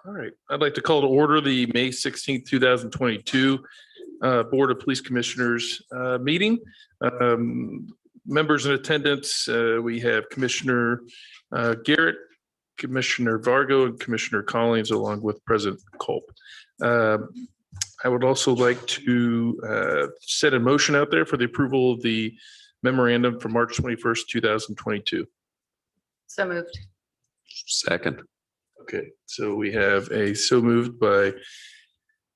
All right, I'd like to call to order the May 16th, 2022 Board of Police Commissioners meeting. Members in attendance, we have Commissioner Garrett, Commissioner Vargo, and Commissioner Collins, along with President Culp. I would also like to set a motion out there for the approval of the memorandum for March 21st, 2022. So moved. Second. Okay, so we have a so moved by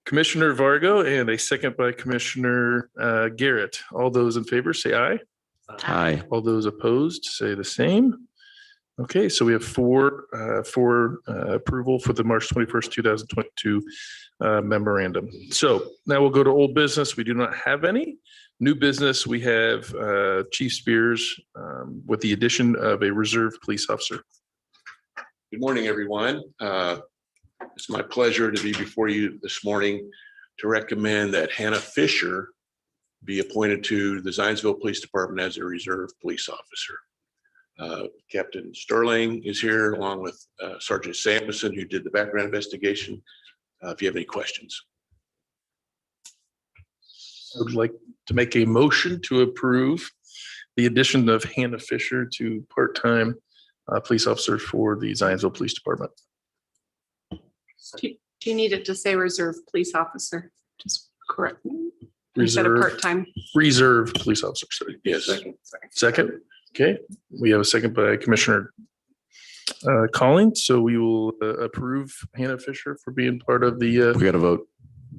Commissioner Vargo and a second by Commissioner Garrett. All those in favor say aye. Aye. All those opposed say the same. Okay, so we have four approval for the March 21st, 2022 memorandum. So now we'll go to old business. We do not have any. New business, we have Chief Spears with the addition of a reserve police officer. Good morning, everyone. It's my pleasure to be before you this morning to recommend that Hannah Fisher be appointed to the Zionsville Police Department as a reserve police officer. Captain Sterling is here along with Sergeant Samuelson, who did the background investigation. If you have any questions. I would like to make a motion to approve the addition of Hannah Fisher to part-time police officer for the Zionsville Police Department. Do you need it to say reserve police officer? Just correct. Instead Reserve, of part-time. reserve police officer. Sorry. Yes. Second. Okay. We have a second by Commissioner Collins. So we will approve Hannah Fisher for being part of the. We got to vote.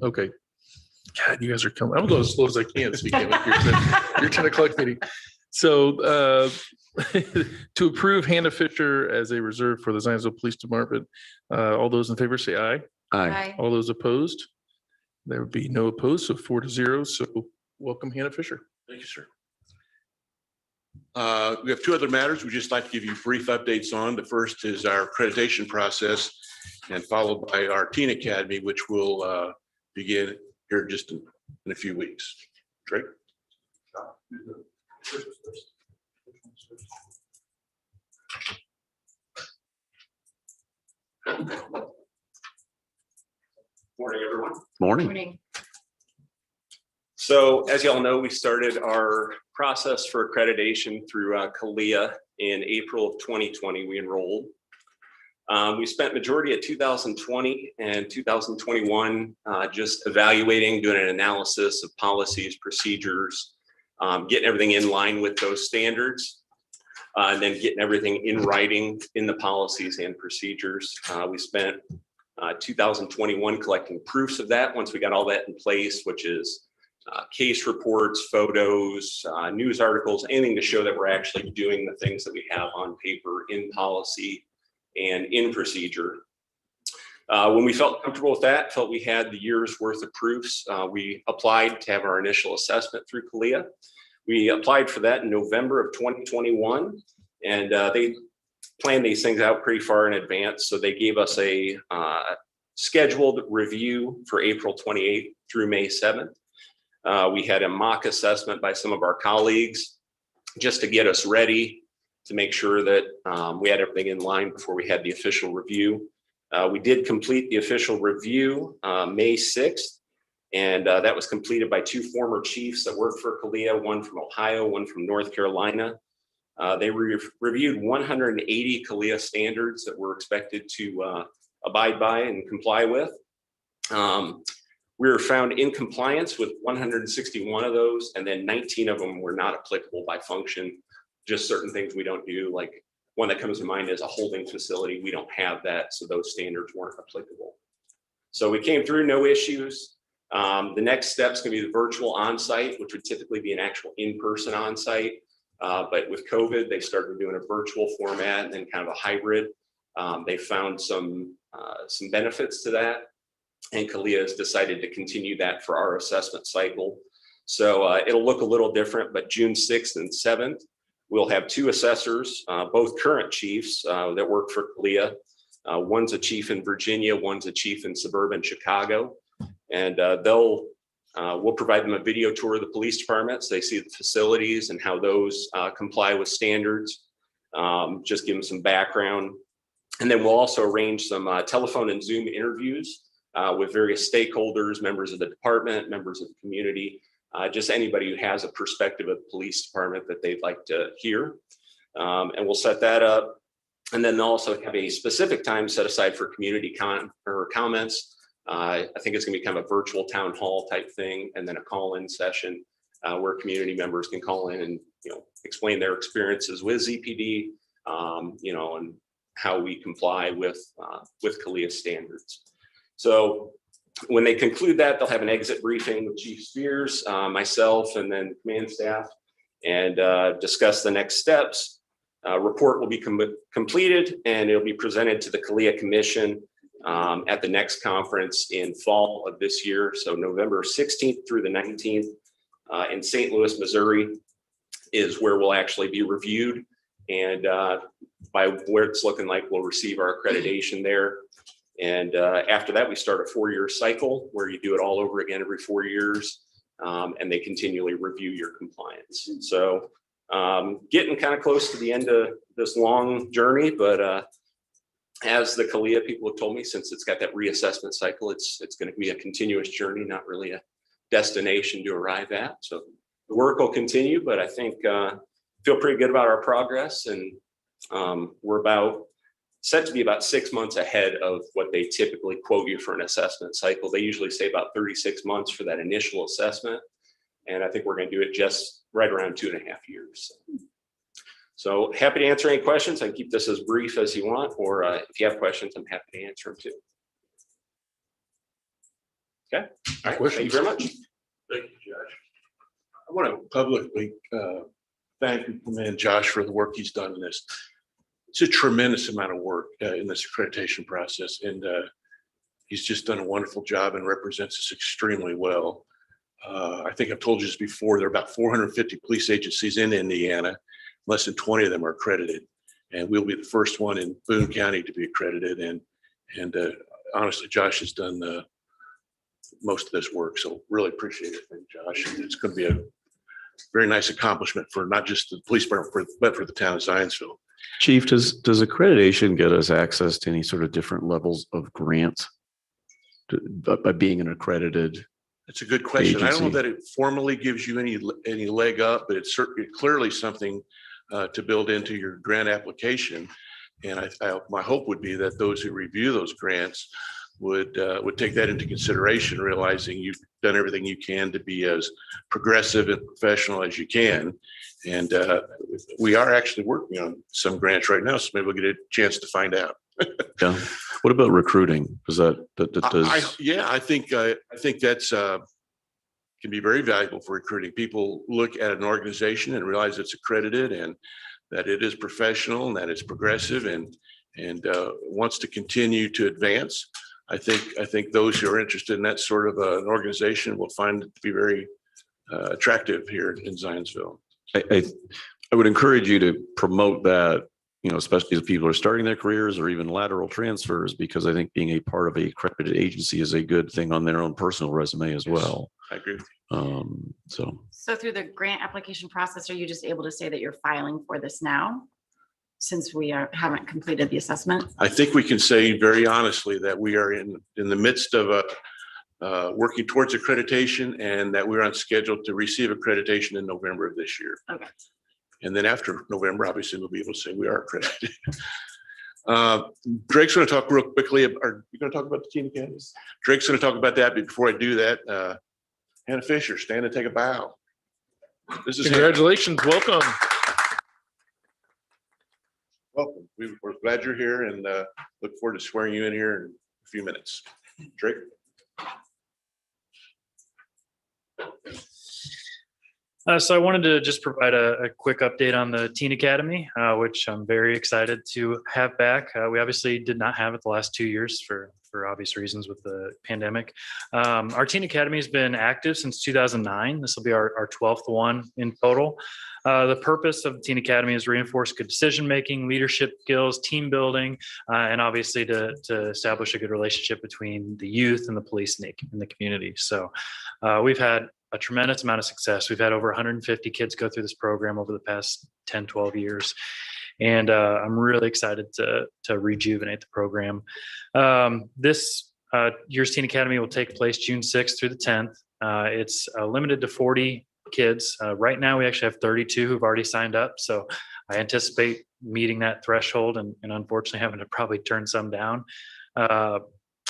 Okay. God, you guys are coming. I'm going as slow as I can. So you can't make your 10 o'clock meeting. So to approve Hannah Fisher as a reserve for the Zionsville Police Department, all those in favor say aye. Aye. All those opposed? There would be no opposed, so 4-0. So welcome, Hannah Fisher. Thank you, sir. We have two other matters we'd just like to give you brief updates on. The first is our accreditation process, and followed by our teen academy, which will begin here just in a few weeks. Drake? Morning, everyone. Morning. So as y'all know, we started our process for accreditation through CALIA in April of 2020. We enrolled. We spent majority of 2020 and 2021 just evaluating, doing an analysis of policies, procedures, getting everything in line with those standards, and then getting everything in writing in the policies and procedures. We spent 2021 collecting proofs of that once we got all that in place, which is case reports, photos, news articles, anything to show that we're actually doing the things that we have on paper in policy and in procedure. When we felt comfortable with that, felt we had the year's worth of proofs, we applied to have our initial assessment through CALIA. We applied for that in November of 2021, and they planned these things out pretty far in advance. So they gave us a scheduled review for April 28th through May 7th. We had a mock assessment by some of our colleagues just to get us ready to make sure that we had everything in line before we had the official review. We did complete the official review May 6th, and that was completed by two former chiefs that worked for CALIA, one from Ohio, one from North Carolina. They reviewed 180 CALIA standards that we're expected to abide by and comply with. We were found in compliance with 161 of those, and then 19 of them were not applicable by function. Just certain things we don't do, like one that comes to mind is a holding facility. We don't have that, so those standards weren't applicable. So we came through, no issues. The next step is going to be the virtual on-site, which would typically be an actual in-person on-site. But with COVID, they started doing a virtual format and then kind of a hybrid. They found some benefits to that, and CALIA has decided to continue that for our assessment cycle. So it'll look a little different, but June 6th and 7th, we'll have two assessors, both current chiefs that work for CALIA. One's a chief in Virginia, one's a chief in suburban Chicago, and we'll provide them a video tour of the police department so they see the facilities and how those comply with standards. Just give them some background. And then we'll also arrange some telephone and Zoom interviews with various stakeholders, members of the department, members of the community, just anybody who has a perspective of the police department that they'd like to hear. And we'll set that up. And then they'll also have a specific time set aside for community comments. I think it's gonna be kind of a virtual town hall type thing, and then a call-in session where community members can call in and, explain their experiences with ZPD, and how we comply with CALEA standards. So when they conclude that, they'll have an exit briefing with Chief Spears, myself, and then command staff, and discuss the next steps. Report will be completed, and it'll be presented to the CALEA Commission at the next conference in fall of this year. So November 16th through the 19th in St. Louis, Missouri is where we'll actually be reviewed. And by where it's looking like, we'll receive our accreditation there. And after that, we start a 4-year cycle where you do it all over again every 4 years. And they continually review your compliance. So getting kind of close to the end of this long journey, but as the CALEA people have told me, since it's got that reassessment cycle, it's going to be a continuous journey, not really a destination to arrive at. So the work will continue, but I think feel pretty good about our progress, and we're set to be about 6 months ahead of what they typically quote you for an assessment cycle. They usually say about 36 months for that initial assessment, and I think we're going to do it just right around 2.5 years. So happy to answer any questions. I can keep this as brief as you want, or if you have questions, I'm happy to answer them too. Okay. All right. Thank you very much. Thank you, Josh. I want to publicly thank and commend Josh for the work he's done in this. It's a tremendous amount of work in this accreditation process, and he's just done a wonderful job and represents us extremely well. I think I've told you this before, there are about 450 police agencies in Indiana. Less than 20 of them are accredited, and we'll be the first one in Boone County to be accredited. And honestly, Josh has done most of this work, so really appreciate it. Thank you, Josh. And it's going to be a very nice accomplishment for not just the police department, but for the town of Zionsville. Chief, does accreditation get us access to any sort of different levels of grants by being an accredited? That's a good question. Agency? I don't know that it formally gives you any leg up, but it's certainly clearly something to build into your grant application. And my hope would be that those who review those grants would take that into consideration, realizing you've done everything you can to be as progressive and professional as you can. And we are actually working on some grants right now, so maybe we'll get a chance to find out. Yeah. What about recruiting? Does I think that's can be very valuable for recruiting. People look at an organization and realize it's accredited and that it is professional and that it's progressive and wants to continue to advance. I think those who are interested in that sort of an organization will find it to be very attractive here in Zionsville. I would encourage you to promote that, especially as people are starting their careers or even lateral transfers, because I think being a part of a accredited agency is a good thing on their own personal resume as well. I agree with you. So through the grant application process, are you just able to say that you're filing for this now, since we haven't completed the assessment? I think we can say very honestly that we are in the midst of working towards accreditation, and that we're on schedule to receive accreditation in November of this year. Okay. And then after November, obviously, we'll be able to say we are accredited. Drake's going to talk real quickly. Are you going to talk about the teen academies? Drake's going to talk about that. But before I do that, Hannah Fisher, stand and take a bow. This is Congratulations. Welcome. Welcome. We're glad you're here, and look forward to swearing you in here in a few minutes. Drake. So I wanted to just provide a quick update on the Teen Academy, which I'm very excited to have back. We obviously did not have it the last 2 years for obvious reasons with the pandemic. Our Teen Academy has been active since 2009. This will be our 12th one in total. The purpose of the Teen Academy is to reinforce good decision-making, leadership skills, team building, and obviously to establish a good relationship between the youth and the police in the community. So we've had a tremendous amount of success. We've had over 150 kids go through this program over the past 10, 12 years. And I'm really excited to rejuvenate the program. This year's Teen Academy will take place June 6th through the 10th. It's limited to 40 kids. Right now, we actually have 32 who've already signed up. So I anticipate meeting that threshold and unfortunately having to probably turn some down.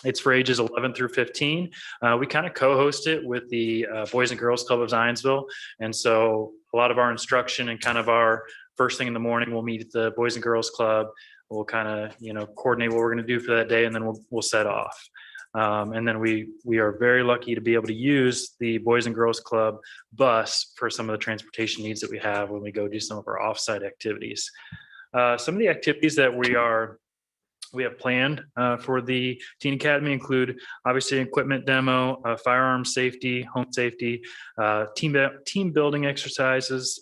It's for ages 11 through 15. We kind of co-host it with the Boys and Girls Club of Zionsville. And so a lot of our instruction and kind of our first thing in the morning, we'll meet at the Boys and Girls Club. We'll kind of, coordinate what we're going to do for that day, and then we'll set off. And then we are very lucky to be able to use the Boys and Girls Club bus for some of the transportation needs that we have when we go do some of our offsite activities. Some of the activities that we have planned for the Teen Academy include obviously equipment demo, firearm safety, home safety, team building exercises,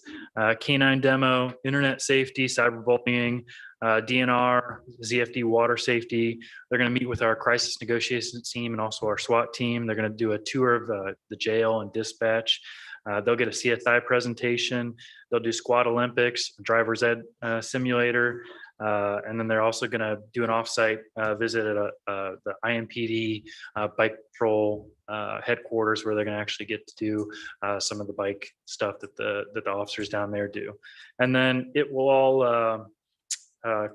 canine demo, internet safety, cyberbullying, DNR, ZFD water safety. They're going to meet with our crisis negotiations team and also our SWAT team. They're going to do a tour of the jail and dispatch. They'll get a CSI presentation. They'll do Squad Olympics, driver's ed simulator. And then they're also going to do an offsite visit at the IMPD bike patrol headquarters, where they're going to actually get to do some of the bike stuff that the officers down there do. And then it will all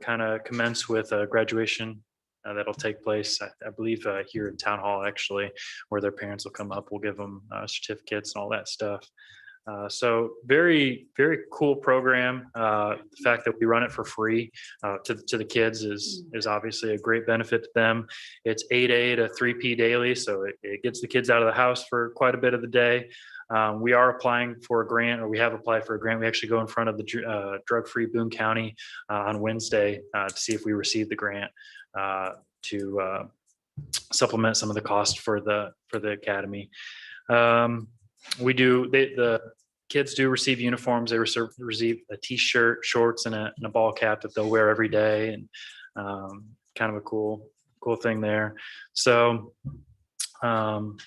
kind of commence with a graduation that'll take place, I believe, here in Town Hall, actually, where their parents will come up. We'll give them certificates and all that stuff. So very, very cool program. The fact that we run it for free to the kids is obviously a great benefit to them. It's 8A to 3P daily, so it gets the kids out of the house for quite a bit of the day. We are applying for a grant, or we have applied for a grant. We actually go in front of the drug-free Boone County on Wednesday to see if we receive the grant to supplement some of the cost for the academy. The kids do receive uniforms. They receive a T-shirt, shorts, and a ball cap that they'll wear every day, and kind of a cool thing there. So, and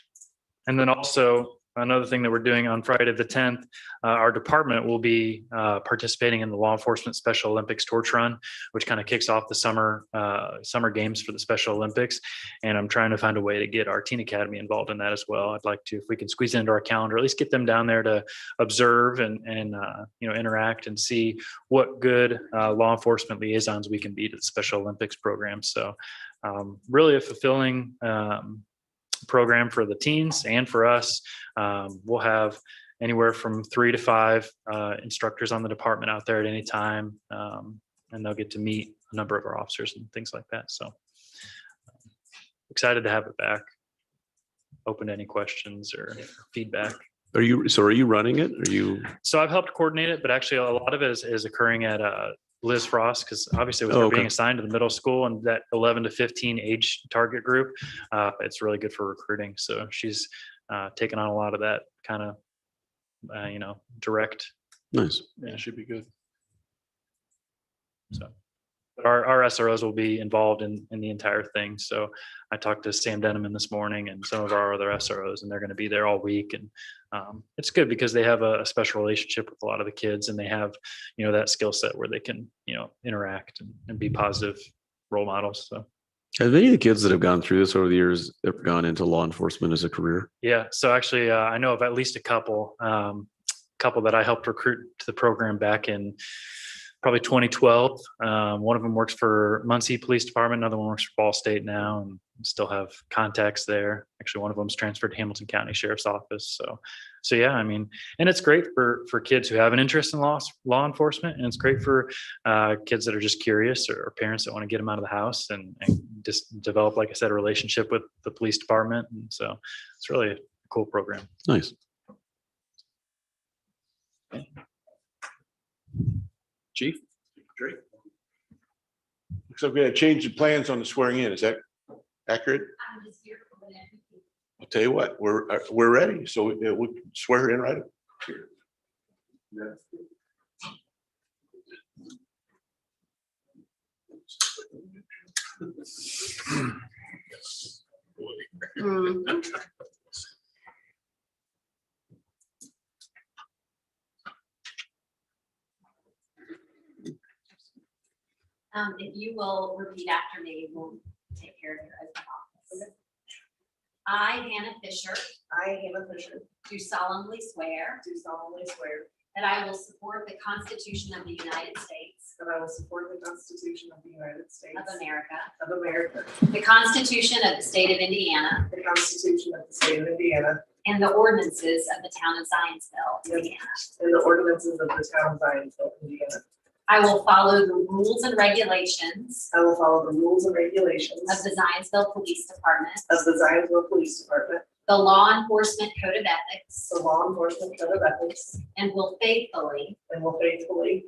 then also another thing that we're doing on Friday the 10th, our department will be participating in the Law Enforcement Special Olympics Torch Run, which kind of kicks off the summer games for the Special Olympics. And I'm trying to find a way to get our Teen Academy involved in that as well. I'd like to, if we can squeeze it into our calendar, at least get them down there to observe and interact and see what good law enforcement liaisons we can be to the Special Olympics program. So really a fulfilling program for the teens and for us. We'll have anywhere from 3 to 5 instructors on the department out there at any time, and they'll get to meet a number of our officers and things like that. So excited to have it back. Open to any questions or feedback. Are you running it? So I've helped coordinate it, but actually a lot of it is occurring at Liz Frost, because obviously with her being assigned to the middle school and that 11 to 15 age target group, it's really good for recruiting. So she's taken on a lot of that kind of, direct. Nice. Yeah, it should be good. So our SROs will be involved in the entire thing. So I talked to Sam Denneman this morning and some of our other SROs, and they're going to be there all week. And it's good because they have a special relationship with a lot of the kids, and they have, that skill set where they can, interact and be positive role models. So. Have any of the kids that have gone through this over the years ever gone into law enforcement as a career? Yeah. So actually, I know of at least a couple that I helped recruit to the program back in probably 2012. One of them works for Muncie Police Department. Another one works for Ball State now, and still have contacts there. Actually, one of them's transferred to Hamilton County Sheriff's Office. So yeah, and it's great for kids who have an interest in law enforcement, and it's great for kids that are just curious, or parents that want to get them out of the house and just develop, like I said, a relationship with the police department. And so it's really a cool program. Nice. Chief? Great. Looks like we had to change the plans on the swearing in. Is that accurate? I'll tell you what, we're ready. So we'll swear her in right here. If you will repeat after me, we'll take care of your oath of office. I, Hannah Fisher, do solemnly swear that I will support the Constitution of the United States that I will support the Constitution of the United States of America, the Constitution of the State of Indiana, the Constitution of the State of Indiana, and the ordinances of the town of Zionsville, Indiana. and the ordinances of the town of Zionsville, Indiana. I will follow the rules and regulations I will follow the rules and regulations of the Zionsville Police Department, of the Zionsville Police Department, the Law Enforcement Code of Ethics, the Law Enforcement Code of Ethics, and will faithfully, faithfully,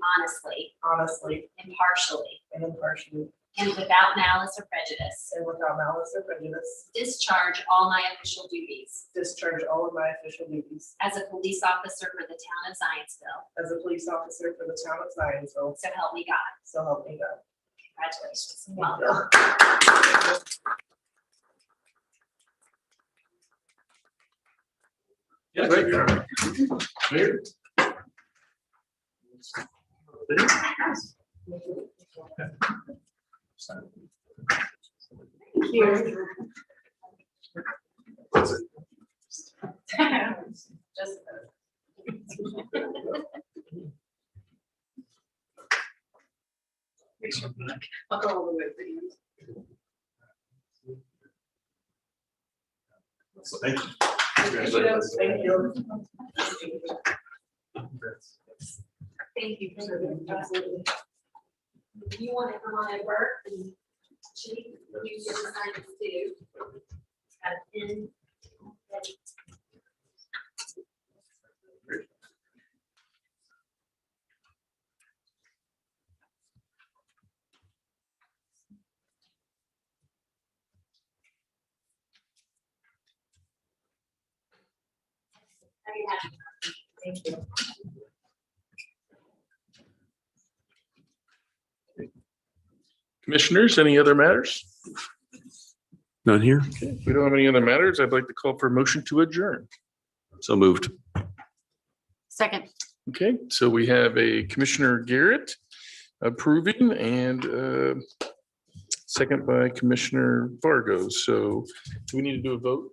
honestly, impartially, and impartially, and without malice or prejudice, and without malice or prejudice, discharge all my official duties discharge all of my official duties as a police officer for the town of Zionsville. as a police officer for the town of Zionsville. So help me God. So help me God. Congratulations. Thank Welcome. Just I'll go all the way to the end. Thank you. Thank you. thank you for serving. Absolutely. If you want to come on over, and Chief, you get assigned to do. Got a pin. Thank you. Commissioners, any other matters? None here. If we don't have any other matters, I'd like to call for a motion to adjourn. So moved. Second. Okay, so we have a Commissioner Garrett approving and second by Commissioner Vargo. So do we need to do a vote?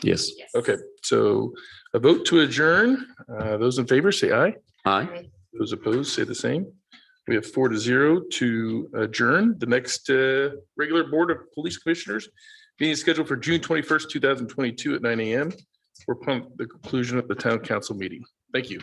Yes. Okay, so a vote to adjourn. Those in favor, say aye. Aye. Those opposed, say the same. We have 4-0 to adjourn. The next regular Board of Police Commissioners meeting is scheduled for June 21st, 2022 at 9 a.m. Or upon the conclusion of the town council meeting. Thank you.